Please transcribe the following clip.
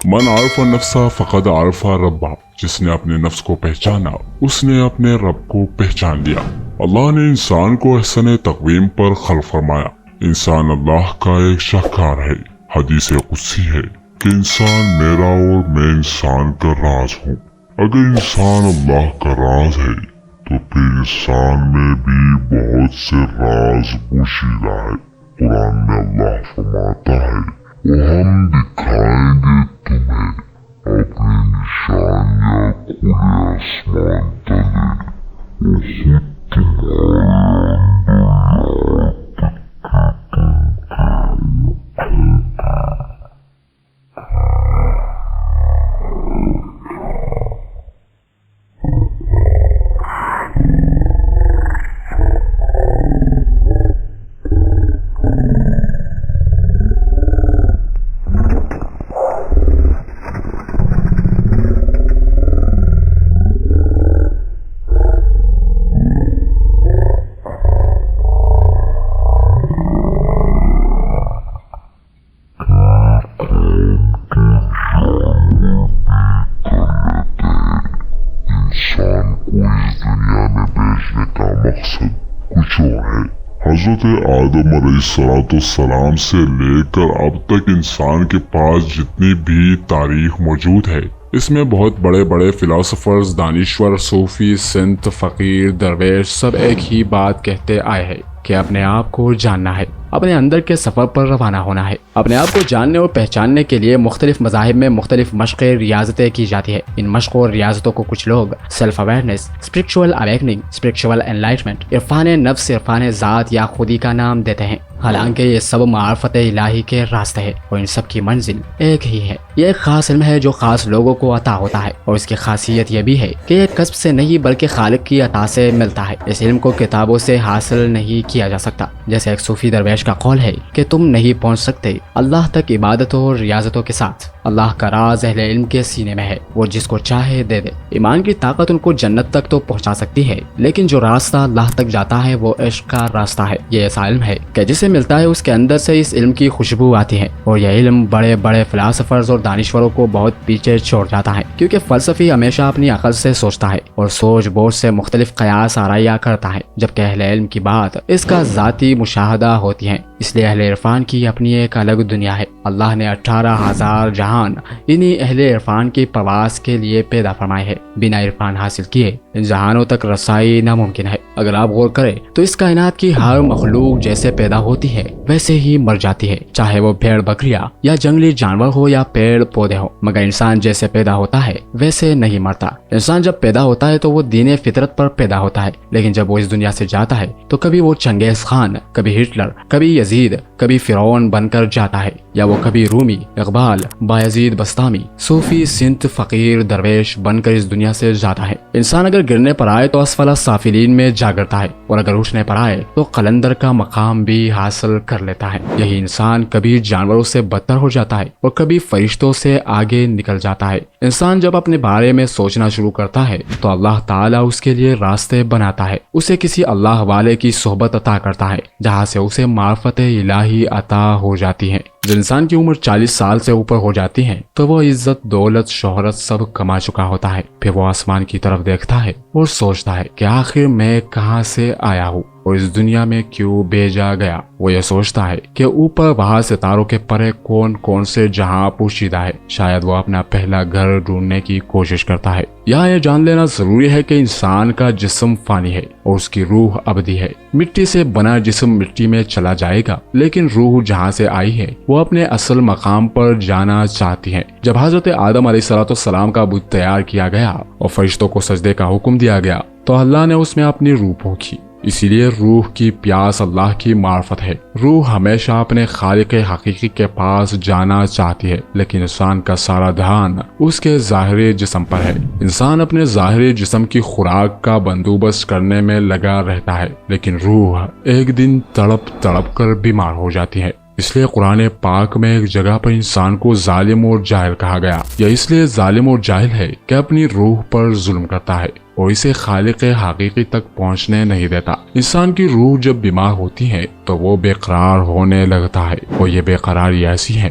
من عرف نفسہ فقد عرف ربہ، جس نے اپنے نفس کو پہچانا اس نے اپنے رب کو پہچان لیا۔ اللہ نے انسان کو احسن تقویم پر خلق فرمایا۔ انسان اللہ کا ایک شاہکار ہے۔ حدیث قدسی ہے کہ انسان میرا اور میں انسان کا راز ہوں۔ اگر انسان اللہ کا راز ہے تو پھر انسان میں بھی بہت سے راز پوشیدہ ہے۔ قرآن میں اللہ فرماتا ہے ہم دکھائیں گے تمہیں اپنی نشانیاں کھلے آسمان تلے، وہ خود تمہارے کچھ اور ہے۔ حضرت آدم علیہ السلام سے لے کر اب تک انسان کے پاس جتنی بھی تاریخ موجود ہے، اس میں بہت بڑے بڑے فلاسفرز، دانشور، صوفی، سنت، فقیر، درویش سب ایک ہی بات کہتے آئے ہیں کہ اپنے آپ کو جاننا ہے، اپنے اندر کے سفر پر روانہ ہونا ہے۔ اپنے آپ کو جاننے اور پہچاننے کے لیے مختلف مذاہب میں مختلف مشقیں، ریاضتیں کی جاتی ہے۔ ان مشقوں اور ریاضتوں کو کچھ لوگ self awareness, spiritual awakening, spiritual enlightenment, Irfan نفس، عرفان ذات یا خودی کا نام دیتے ہیں۔ حالانکہ یہ سب معرفت الہی کے راستے ہیں اور ان سب کی منزل ایک ہی ہے۔ یہ ایک خاص علم ہے جو خاص لوگوں کو عطا ہوتا ہے، اور اس کی خاصیت یہ بھی ہے کہ یہ کسب سے نہیں بلکہ خالق کی عطا سے ملتا ہے۔ اس علم کو کتابوں سے حاصل نہیں کیا جا سکتا۔ جیسے ایک صوفی درویش کا قول ہے کہ تم نہیں پہنچ سکتے اللہ تک عبادتوں اور ریاضتوں کے ساتھ۔ اللہ کا راز اہل علم کے سینے میں ہے، وہ جس کو چاہے دے دے۔ ایمان کی طاقت ان کو جنت تک تو پہنچا سکتی ہے، لیکن جو راستہ اللہ تک جاتا ہے وہ عشق کا راستہ ہے۔ یہ ایسا علم ہے کہ جسے ملتا ہے اس کے اندر سے اس علم کی خوشبو آتی ہے، اور یہ علم بڑے بڑے فلاسفرز اور دانشوروں کو بہت پیچھے چھوڑ جاتا ہے، کیونکہ فلسفی ہمیشہ اپنی عقل سے سوچتا ہے اور سوچ بوجھ سے مختلف قیاس آرائیاں کرتا ہے، جبکہ اہل علم کی بات اس کا ذاتی مشاہدہ ہوتی ہے۔ اس لیے اہل عرفان کی اپنی ایک الگ دنیا ہے۔ اللہ نے 18,000 جہان انہی اہل عرفان کی پرواز کے لیے پیدا فرمائے ہے۔ بنا عرفان حاصل کیے ان جہانوں تک رسائی ناممکن ہے۔ اگر آپ غور کریں تو اس کائنات کی ہر مخلوق جیسے پیدا ہوتی ہے ویسے ہی مر جاتی ہے، چاہے وہ بھیڑ بکریاں یا جنگلی جانور ہو یا پیڑ پودے ہو، مگر انسان جیسے پیدا ہوتا ہے ویسے نہیں مرتا۔ انسان جب پیدا ہوتا ہے تو وہ دین فطرت پر پیدا ہوتا ہے، لیکن جب وہ اس دنیا سے جاتا ہے تو کبھی وہ چنگیز خان، کبھی ہٹلر، کبھی یزید، کبھی فرعون بن کر جاتا ہے، یا وہ کبھی رومی، اقبال، بایزید بستامی، صوفی، سنت، فقیر، درویش بن کر اس دنیا سے جاتا ہے۔ انسان اگر گرنے پر آئے تو اسفل السافلین میں جا گرتا ہے، اور اگر اٹھنے پر آئے تو قلندر کا مقام بھی حاصل کر لیتا ہے۔ یہی انسان کبھی جانوروں سے بدتر ہو جاتا ہے اور کبھی فرشتوں سے آگے نکل جاتا ہے۔ انسان جب اپنے بارے میں سوچنا شروع کرتا ہے تو اللہ تعالیٰ اس کے لیے راستے بناتا ہے، اسے کسی اللہ والے کی صحبت عطا کرتا ہے، جہاں سے اسے معرفت الہی عطا ہو جاتی ہے۔ جب انسان کی عمر 40 سال سے اوپر ہو جاتی ہے تو وہ عزت، دولت، شہرت سب کما چکا ہوتا ہے۔ پھر وہ آسمان کی طرف دیکھتا ہے اور سوچتا ہے کہ آخر میں کہاں سے آیا ہوں اور اس دنیا میں کیوں بھیجا گیا۔ وہ یہ سوچتا ہے کہ اوپر وہاں ستاروں کے پرے کون کون سے جہاں پوشیدہ ہے۔ شاید وہ اپنا پہلا گھر ڈھونڈنے کی کوشش کرتا ہے۔ یہاں یہ جان لینا ضروری ہے کہ انسان کا جسم فانی ہے اور اس کی روح ابدی ہے۔ مٹی سے بنا جسم مٹی میں چلا جائے گا، لیکن روح جہاں سے آئی ہے وہ اپنے اصل مقام پر جانا چاہتی ہے۔ جب حضرت آدم علیہ السلام کا بت تیار کیا گیا اور فرشتوں کو سجدے کا حکم دیا گیا تو اللہ نے اس میں اپنی روح پھونکی۔ اسی لیے روح کی پیاس اللہ کی معرفت ہے۔ روح ہمیشہ اپنے خالق حقیقی کے پاس جانا چاہتی ہے، لیکن انسان کا سارا دھیان اس کے ظاہری جسم پر ہے۔ انسان اپنے ظاہری جسم کی خوراک کا بندوبست کرنے میں لگا رہتا ہے، لیکن روح ایک دن تڑپ تڑپ کر بیمار ہو جاتی ہے۔ اس لیے قرآن پاک میں ایک جگہ پر انسان کو ظالم اور جاہل کہا گیا۔ یہ اس لیے ظالم اور جاہل ہے کہ اپنی روح پر ظلم کرتا ہے اور اسے خالق حقیقی تک پہنچنے نہیں دیتا۔ انسان کی روح جب بیمار ہوتی ہے تو وہ بے قرار ہونے لگتا ہے، اور یہ بے قراری ایسی ہے